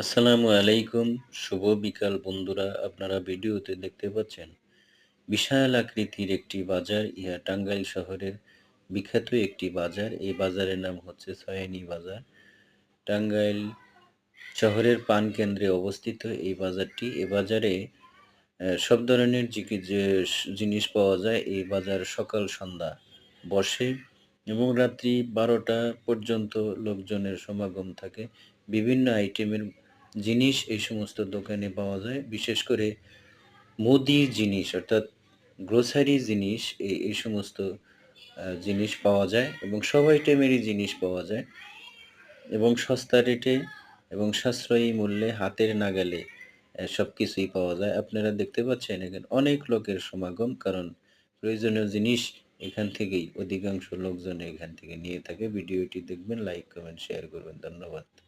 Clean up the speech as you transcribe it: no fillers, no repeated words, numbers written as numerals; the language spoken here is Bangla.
আসসালামু আলাইকুম। শুভ বিকাল বন্ধুরা। আপনারা ভিডিওতে দেখতে পাচ্ছেন বিশাল আকৃতির একটি বাজার, ইহা টাঙ্গাইল শহরের বিখ্যাত একটি বাজার। এই বাজারের নাম হচ্ছে সয়ানী বাজার। টাঙ্গাইল শহরের প্রাণকেন্দ্রে অবস্থিত এই বাজারটি। এ বাজারে সব ধরনের জিনিস পাওয়া যায়। এই বাজার সকাল সন্ধ্যা বসে এবং রাত্রি ১২টা পর্যন্ত লোকজনের সমাগম থাকে। বিভিন্ন আইটেমের জিনিস এই সমস্ত দোকানে পাওয়া যায়। বিশেষ করে মুদির জিনিস অর্থাৎ গ্রোসারি জিনিস এই সমস্ত জিনিস পাওয়া যায় এবং সব আইটেমেরই জিনিস পাওয়া যায় এবং সস্তা রেটে এবং সাশ্রয়ী মূল্যে হাতের নাগালে সবকিছুই পাওয়া যায়। আপনারা দেখতে পাচ্ছেন এখানে অনেক লোকের সমাগম, কারণ প্রয়োজনীয় জিনিস এখান থেকেই অধিকাংশ লোকজন এখান থেকে নিয়ে থাকে। ভিডিওটি দেখবেন, লাইক, কমেন্ট, শেয়ার করবেন। ধন্যবাদ।